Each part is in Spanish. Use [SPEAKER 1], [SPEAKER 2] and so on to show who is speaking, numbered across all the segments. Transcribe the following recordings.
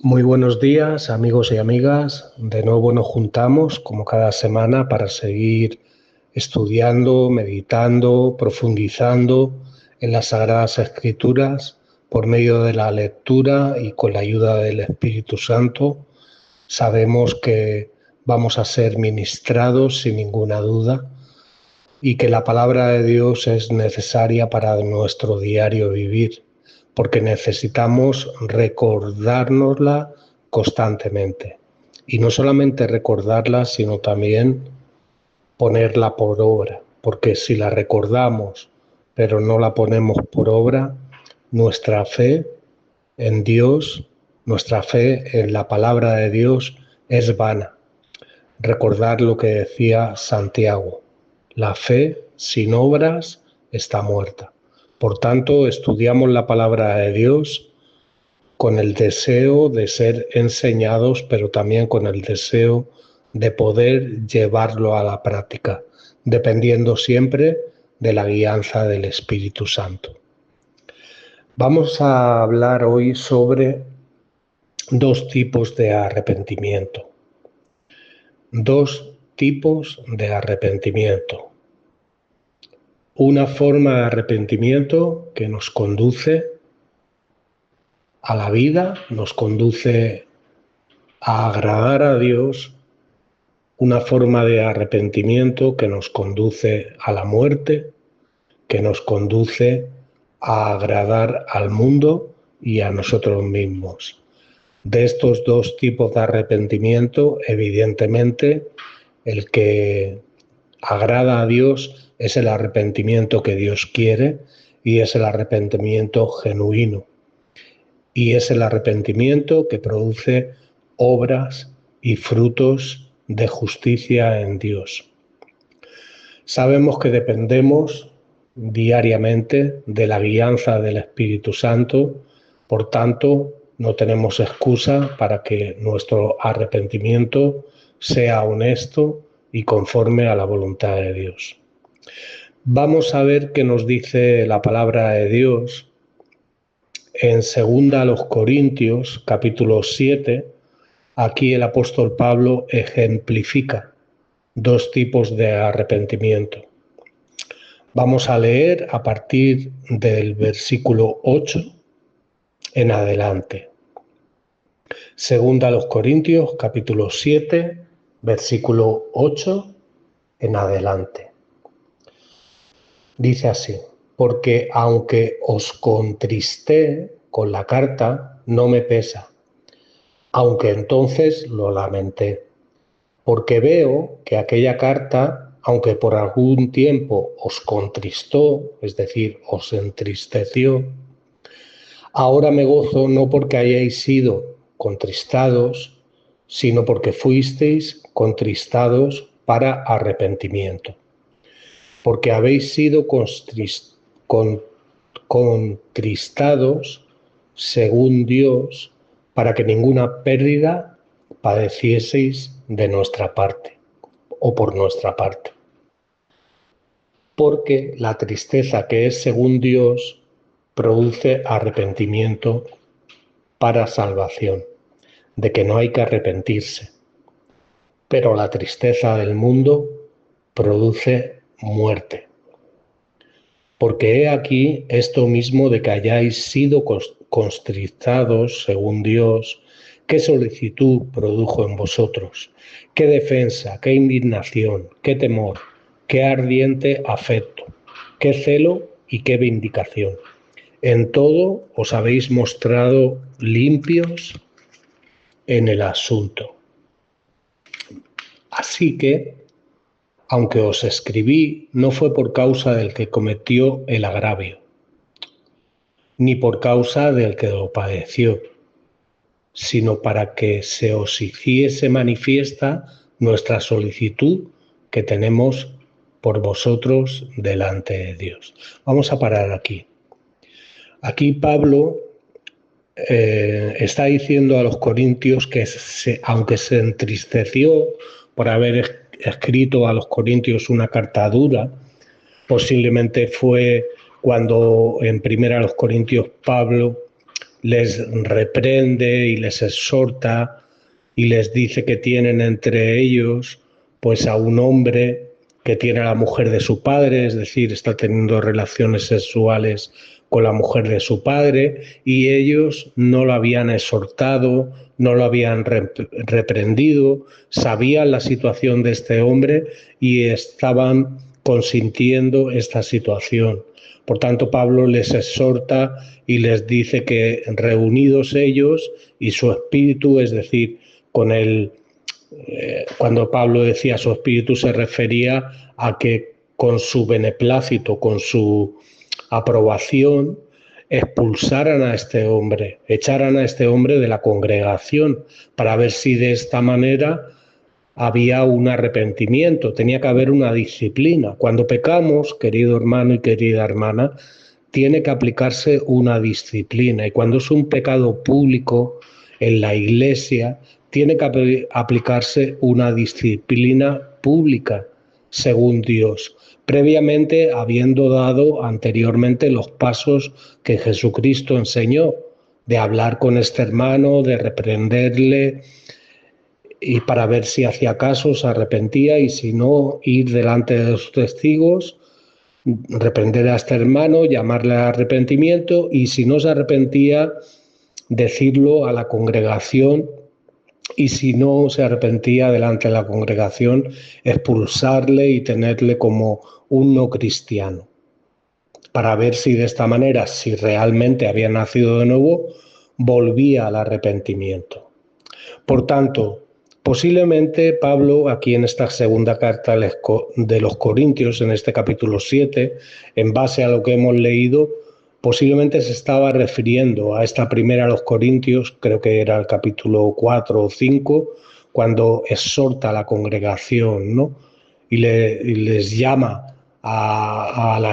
[SPEAKER 1] Muy buenos días, amigos y amigas. De nuevo nos juntamos, como cada semana, para seguir estudiando, meditando, profundizando en las Sagradas Escrituras por medio de la lectura y con la ayuda del Espíritu Santo. Sabemos que vamos a ser ministrados sin ninguna duda y que la palabra de Dios es necesaria para nuestro diario vivir, porque necesitamos recordárnosla constantemente. Y no solamente recordarla, sino también ponerla por obra, porque si la recordamos pero no la ponemos por obra, nuestra fe en Dios, nuestra fe en la palabra de Dios es vana. Recordar lo que decía Santiago: la fe sin obras está muerta. Por tanto, estudiamos la palabra de Dios con el deseo de ser enseñados, pero también con el deseo de poder llevarlo a la práctica, dependiendo siempre de la guianza del Espíritu Santo. Vamos a hablar hoy sobre dos tipos de arrepentimiento. Dos tipos de arrepentimiento. Una forma de arrepentimiento que nos conduce a la vida, nos conduce a agradar a Dios. Una forma de arrepentimiento que nos conduce a la muerte, que nos conduce a agradar al mundo y a nosotros mismos. De estos dos tipos de arrepentimiento, evidentemente, el que agrada a Dios es el arrepentimiento que Dios quiere y es el arrepentimiento genuino. Y es el arrepentimiento que produce obras y frutos de justicia en Dios. Sabemos que dependemos diariamente de la guianza del Espíritu Santo, por tanto, no tenemos excusa para que nuestro arrepentimiento sea honesto y conforme a la voluntad de Dios. Vamos a ver qué nos dice la palabra de Dios en 2 Corintios, capítulo 7. Aquí el apóstol Pablo ejemplifica dos tipos de arrepentimiento. Vamos a leer a partir del versículo 8 en adelante. 2 Corintios, capítulo 7, versículo 8 en adelante. Dice así: porque aunque os contristé con la carta, no me pesa, aunque entonces lo lamenté, porque veo que aquella carta, aunque por algún tiempo os contristó, es decir, os entristeció, ahora me gozo no porque hayáis sido contristados, sino porque fuisteis contristados para arrepentimiento. Porque habéis sido contristados según Dios, para que ninguna pérdida padecieseis de nuestra parte o por nuestra parte. Porque la tristeza que es según Dios produce arrepentimiento para salvación, de que no hay que arrepentirse. Pero la tristeza del mundo produce muerte. Porque he aquí esto mismo de que hayáis sido contristados según Dios, qué solicitud produjo en vosotros, qué defensa, qué indignación, qué temor, qué ardiente afecto, qué celo y qué vindicación. En todo os habéis mostrado limpios en el asunto. Así que, aunque os escribí, no fue por causa del que cometió el agravio, ni por causa del que lo padeció, sino para que se os hiciese manifiesta nuestra solicitud que tenemos por vosotros delante de Dios. Vamos a parar aquí. Aquí Pablo está diciendo a los corintios que aunque se entristeció por haber escrito a los corintios una carta dura, posiblemente fue cuando en 1 Corintios Pablo les reprende y les exhorta y les dice que tienen entre ellos pues a un hombre que tiene a la mujer de su padre, es decir, está teniendo relaciones sexuales con la mujer de su padre, y ellos no lo habían exhortado, no lo habían reprendido, sabían la situación de este hombre y estaban consintiendo esta situación. Por tanto, Pablo les exhorta y les dice que reunidos ellos y su espíritu, es decir, con el cuando Pablo decía su espíritu se refería a que con su beneplácito, con su aprobación, expulsaran a este hombre, echaran a este hombre de la congregación para ver si de esta manera había un arrepentimiento, tenía que haber una disciplina. Cuando pecamos, querido hermano y querida hermana, tiene que aplicarse una disciplina, y cuando es un pecado público en la iglesia, tiene que aplicarse una disciplina pública, según Dios, previamente habiendo dado anteriormente los pasos que Jesucristo enseñó, de hablar con este hermano, de reprenderle, y para ver si hacía caso, se arrepentía, y si no, ir delante de los testigos, reprender a este hermano, llamarle al arrepentimiento, y si no se arrepentía, decirlo a la congregación, y si no se arrepentía delante de la congregación, expulsarle y tenerle como un no cristiano, para ver si de esta manera, si realmente había nacido de nuevo, volvía al arrepentimiento. Por tanto, posiblemente Pablo, aquí en esta segunda carta de los Corintios, en este capítulo 7, en base a lo que hemos leído, posiblemente se estaba refiriendo a esta primera a los Corintios, creo que era el capítulo 4 o 5, cuando exhorta a la congregación, ¿no? Y les llama al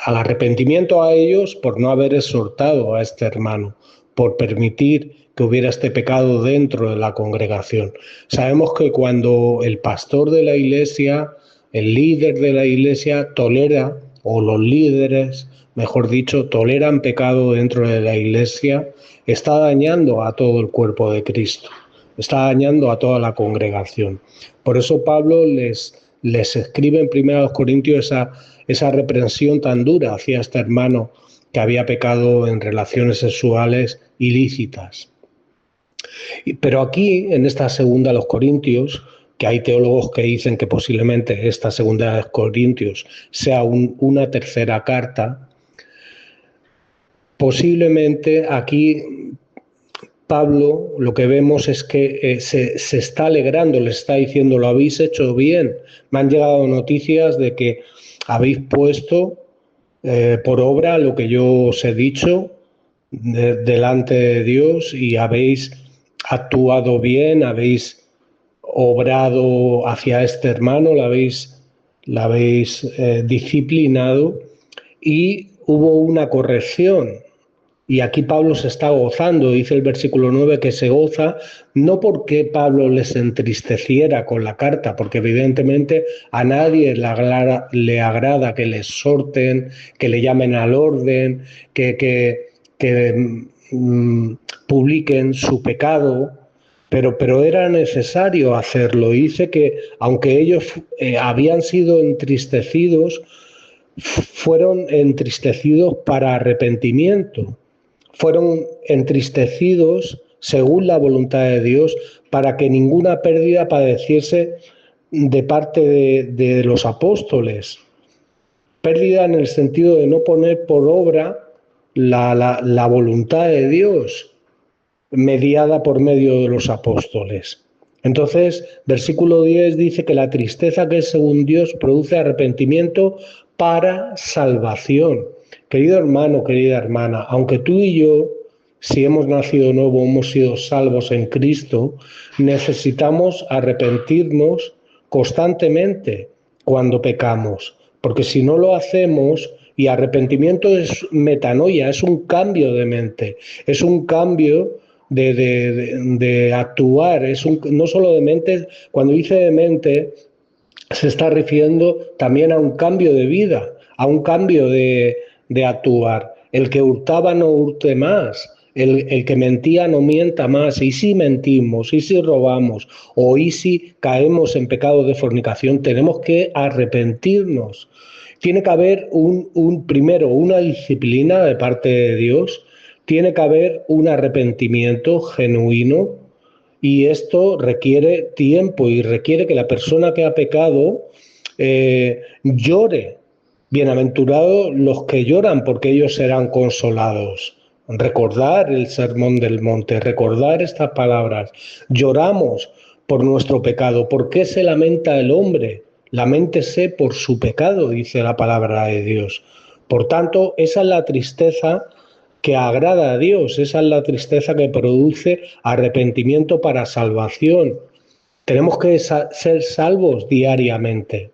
[SPEAKER 1] arrepentimiento a ellos por no haber exhortado a este hermano, por permitir que hubiera este pecado dentro de la congregación. Sabemos que cuando el pastor de la iglesia, el líder de la iglesia, tolera, o los líderes, mejor dicho, toleran pecado dentro de la iglesia, está dañando a todo el cuerpo de Cristo, está dañando a toda la congregación. Por eso Pablo les escribe en 1 Corintios esa reprensión tan dura hacia este hermano que había pecado en relaciones sexuales ilícitas. Pero aquí, en esta segunda a los Corintios, que hay teólogos que dicen que posiblemente esta segunda de los Corintios sea una tercera carta, posiblemente aquí Pablo lo que vemos es que se está alegrando, le está diciendo, lo habéis hecho bien. Me han llegado noticias de que habéis puesto por obra lo que yo os he dicho delante de Dios, y habéis actuado bien, habéis obrado hacia este hermano, la habéis disciplinado, y hubo una corrección. Y aquí Pablo se está gozando, dice el versículo 9 que se goza no porque Pablo les entristeciera con la carta, porque evidentemente a nadie le agrada que le exhorten, que le llamen al orden, que publiquen su pecado, pero era necesario hacerlo. Dice que aunque ellos habían sido entristecidos, fueron entristecidos para arrepentimiento. Fueron entristecidos según la voluntad de Dios, para que ninguna pérdida padeciese de parte de los apóstoles. Pérdida en el sentido de no poner por obra la voluntad de Dios, mediada por medio de los apóstoles. Entonces, versículo 10 dice que la tristeza que es según Dios produce arrepentimiento para salvación. Querido hermano, querida hermana, aunque tú y yo, si hemos nacido de nuevo, hemos sido salvos en Cristo, necesitamos arrepentirnos constantemente cuando pecamos, porque si no lo hacemos, y arrepentimiento es metanoia, es un cambio de mente, es un cambio de actuar, no solo de mente. Cuando dice de mente, se está refiriendo también a un cambio de vida, a un cambio de actuar. El que hurtaba no hurte más, el que mentía no mienta más, y si mentimos, y si robamos, o y si caemos en pecado de fornicación, tenemos que arrepentirnos. Tiene que haber primero una disciplina de parte de Dios, tiene que haber un arrepentimiento genuino, y esto requiere tiempo y requiere que la persona que ha pecado llore. Bienaventurados los que lloran, porque ellos serán consolados. Recordar el sermón del monte, recordar estas palabras. Lloramos por nuestro pecado. ¿Por qué se lamenta el hombre? Lamentése por su pecado, dice la palabra de Dios. Por tanto, esa es la tristeza que agrada a Dios, esa es la tristeza que produce arrepentimiento para salvación. Tenemos que ser salvos diariamente.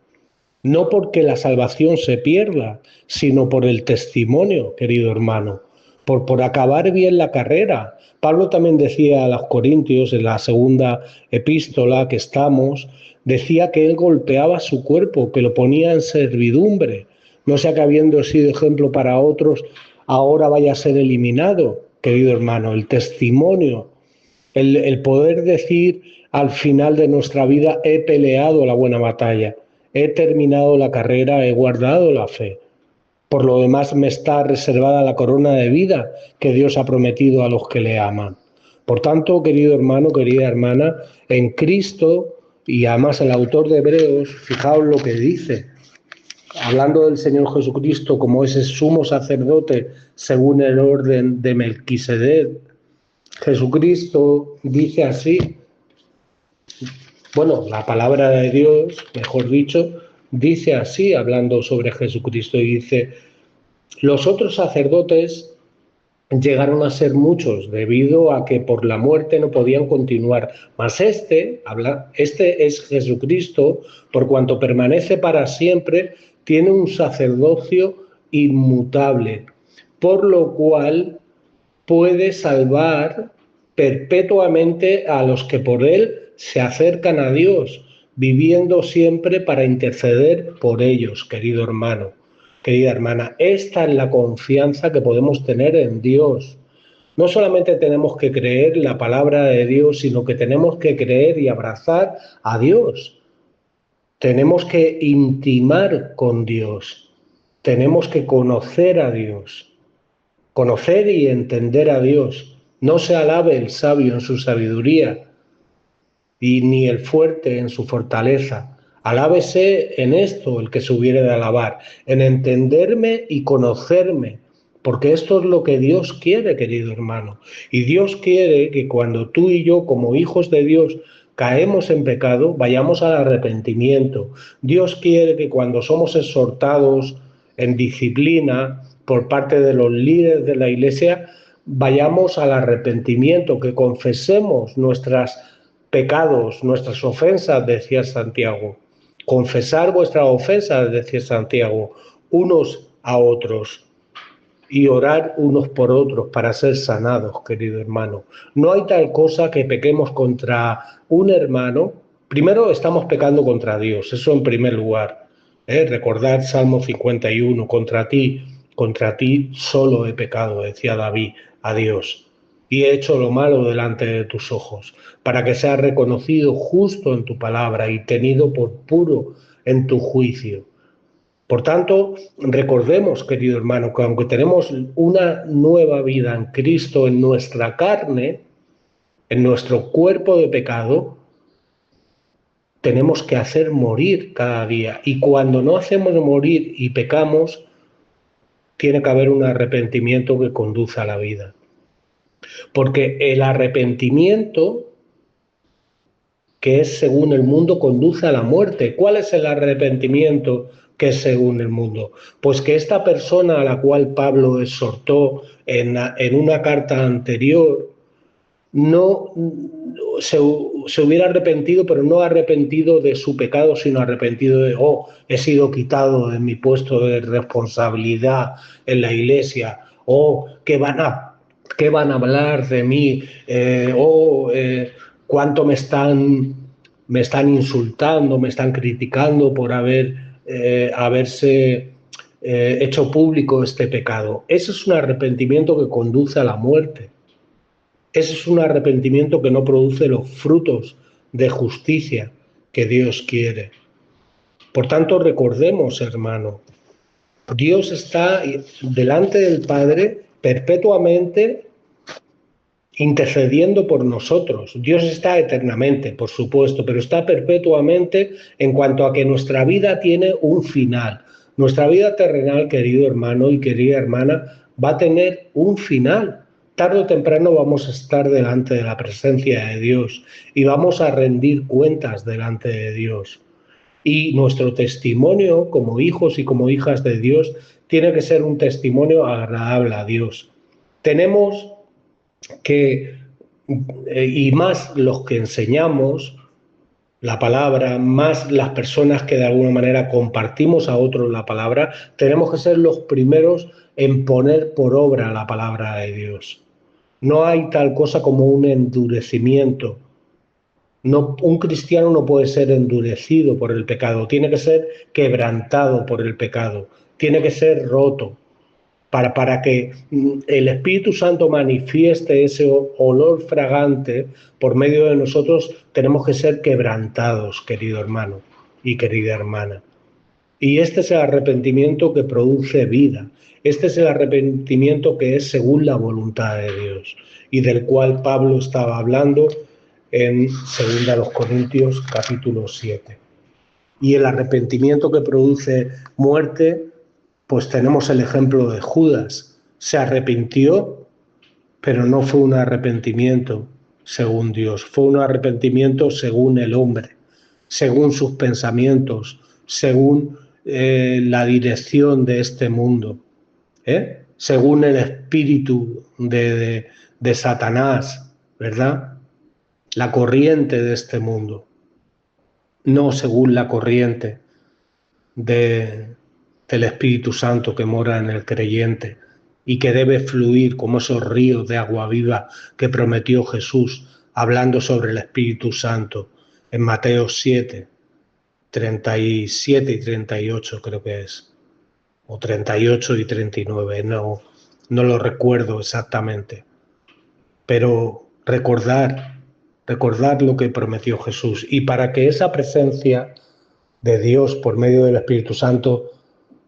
[SPEAKER 1] No porque la salvación se pierda, sino por el testimonio, querido hermano, por acabar bien la carrera. Pablo también decía a los Corintios, en la segunda epístola que estamos, decía que él golpeaba su cuerpo, que lo ponía en servidumbre. No sea que habiendo sido ejemplo para otros, ahora vaya a ser eliminado, querido hermano. El testimonio, el poder decir al final de nuestra vida, he peleado la buena batalla. He terminado la carrera, he guardado la fe. Por lo demás me está reservada la corona de vida que Dios ha prometido a los que le aman. Por tanto, querido hermano, querida hermana, en Cristo, y además el autor de Hebreos, fijaos lo que dice, hablando del Señor Jesucristo como ese sumo sacerdote según el orden de Melquisedec, Jesucristo dice así, bueno, la palabra de Dios, mejor dicho, dice así, hablando sobre Jesucristo, y dice, los otros sacerdotes llegaron a ser muchos debido a que por la muerte no podían continuar, mas este es Jesucristo, por cuanto permanece para siempre, tiene un sacerdocio inmutable, por lo cual puede salvar perpetuamente a los que por él se acercan a Dios, viviendo siempre para interceder por ellos, querido hermano, querida hermana. Esta es la confianza que podemos tener en Dios. No solamente tenemos que creer la palabra de Dios, sino que tenemos que creer y abrazar a Dios. Tenemos que intimar con Dios. Tenemos que conocer a Dios. Conocer y entender a Dios. No se alabe el sabio en su sabiduría, y ni el fuerte en su fortaleza. Alábese en esto el que se hubiere de alabar, en entenderme y conocerme, porque esto es lo que Dios quiere, querido hermano. Y Dios quiere que cuando tú y yo, como hijos de Dios, caemos en pecado, vayamos al arrepentimiento. Dios quiere que cuando somos exhortados en disciplina por parte de los líderes de la Iglesia, vayamos al arrepentimiento, que confesemos nuestras pecados, nuestras ofensas, decía Santiago. Confesar vuestras ofensas, decía Santiago, unos a otros, y orar unos por otros para ser sanados, querido hermano. No hay tal cosa que pequemos contra un hermano. Primero estamos pecando contra Dios, eso en primer lugar. Recordad Salmo 51, contra ti solo he pecado, decía David a Dios, y he hecho lo malo delante de tus ojos, para que seas reconocido justo en tu palabra y tenido por puro en tu juicio. Por tanto, recordemos, querido hermano, que aunque tenemos una nueva vida en Cristo, en nuestra carne, en nuestro cuerpo de pecado, tenemos que hacer morir cada día. Y cuando no hacemos morir y pecamos, tiene que haber un arrepentimiento que conduce a la vida. Porque el arrepentimiento, que es según el mundo, conduce a la muerte. ¿Cuál es el arrepentimiento que es según el mundo? Pues que esta persona a la cual Pablo exhortó en una carta anterior no se hubiera arrepentido, pero no arrepentido de su pecado, sino arrepentido de, he sido quitado de mi puesto de responsabilidad en la iglesia, ¿qué van a hablar de mí? Cuánto me están insultando, me están criticando por haberse hecho público este pecado. Ese es un arrepentimiento que conduce a la muerte. Ese es un arrepentimiento que no produce los frutos de justicia que Dios quiere. Por tanto, recordemos, hermano, Dios está delante del Padre perpetuamente intercediendo por nosotros. Dios está eternamente, por supuesto, pero está perpetuamente en cuanto a que nuestra vida tiene un final. Nuestra vida terrenal, querido hermano y querida hermana, va a tener un final. Tarde o temprano vamos a estar delante de la presencia de Dios y vamos a rendir cuentas delante de Dios. Y nuestro testimonio como hijos y como hijas de Dios tiene que ser un testimonio agradable a Dios. Tenemos que, y más los que enseñamos la palabra, más las personas que de alguna manera compartimos a otros la palabra, tenemos que ser los primeros en poner por obra la palabra de Dios. No hay tal cosa como un endurecimiento. No, un cristiano no puede ser endurecido por el pecado, tiene que ser quebrantado por el pecado, tiene que ser roto para que el Espíritu Santo manifieste ese olor fragante por medio de nosotros. Tenemos que ser quebrantados, querido hermano y querida hermana. Y este es el arrepentimiento que produce vida. Este es el arrepentimiento que es según la voluntad de Dios y del cual Pablo estaba hablando en 2 Corintios capítulo 7. Y el arrepentimiento que produce muerte, pues tenemos el ejemplo de Judas. Se arrepintió, pero no fue un arrepentimiento según Dios, fue un arrepentimiento según el hombre, según sus pensamientos, según la dirección de este mundo, según el espíritu de Satanás, ¿verdad? La corriente de este mundo, no según la corriente del Espíritu Santo que mora en el creyente y que debe fluir como esos ríos de agua viva que prometió Jesús, hablando sobre el Espíritu Santo en Mateo 7, 37 y 38 creo que es, o 38 y 39, no lo recuerdo exactamente, pero recordar lo que prometió Jesús. Y para que esa presencia de Dios por medio del Espíritu Santo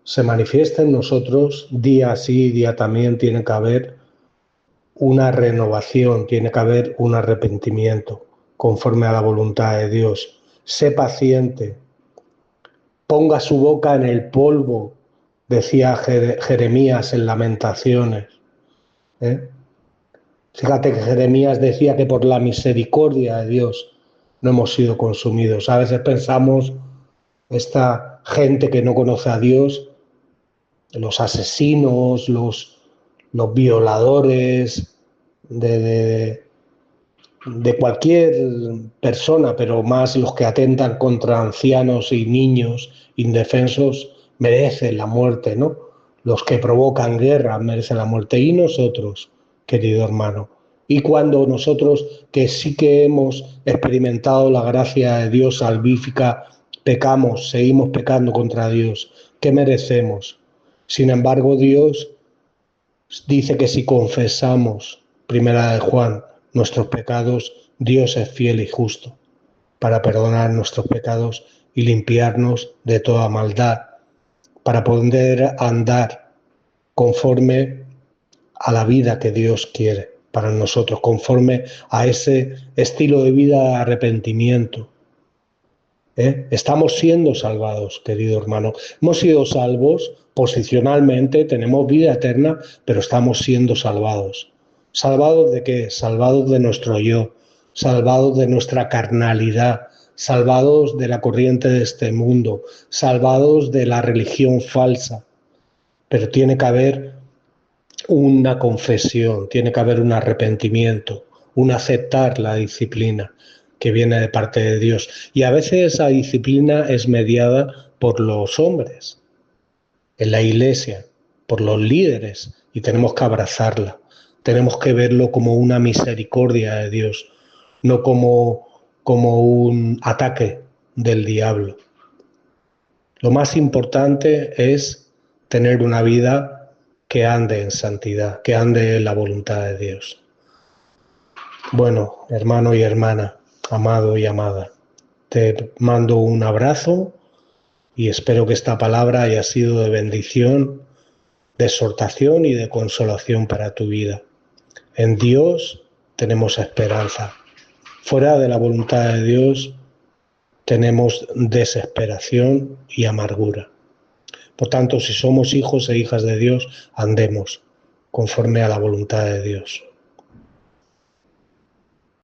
[SPEAKER 1] se manifiesta en nosotros, día sí, día también, tiene que haber una renovación, tiene que haber un arrepentimiento conforme a la voluntad de Dios. Sé paciente, ponga su boca en el polvo, decía Jeremías en Lamentaciones. Fíjate que Jeremías decía que por la misericordia de Dios no hemos sido consumidos. A veces pensamos, esta gente que no conoce a Dios, los asesinos, los violadores de cualquier persona, pero más los que atentan contra ancianos y niños indefensos, merecen la muerte, ¿no? Los que provocan guerra merecen la muerte. Y nosotros, querido hermano, y cuando nosotros que sí que hemos experimentado la gracia de Dios salvífica, pecamos, seguimos pecando contra Dios, ¿qué merecemos? Sin embargo, Dios dice que si confesamos, primera de Juan, nuestros pecados, Dios es fiel y justo para perdonar nuestros pecados y limpiarnos de toda maldad, para poder andar conforme a la vida que Dios quiere para nosotros, conforme a ese estilo de vida de arrepentimiento. Estamos siendo salvados, querido hermano. Hemos sido salvos posicionalmente, tenemos vida eterna, pero estamos siendo salvados. ¿Salvados de qué? Salvados de nuestro yo, salvados de nuestra carnalidad, salvados de la corriente de este mundo, salvados de la religión falsa. Pero tiene que haber una confesión, tiene que haber un arrepentimiento, un aceptar la disciplina que viene de parte de Dios. Y a veces esa disciplina es mediada por los hombres, en la iglesia, por los líderes, y tenemos que abrazarla. Tenemos que verlo como una misericordia de Dios, no como un ataque del diablo. Lo más importante es tener una vida que ande en santidad, que ande en la voluntad de Dios. Bueno, hermano y hermana, amado y amada, te mando un abrazo y espero que esta palabra haya sido de bendición, de exhortación y de consolación para tu vida. En Dios tenemos esperanza. Fuera de la voluntad de Dios tenemos desesperación y amargura. Por tanto, si somos hijos e hijas de Dios, andemos conforme a la voluntad de Dios.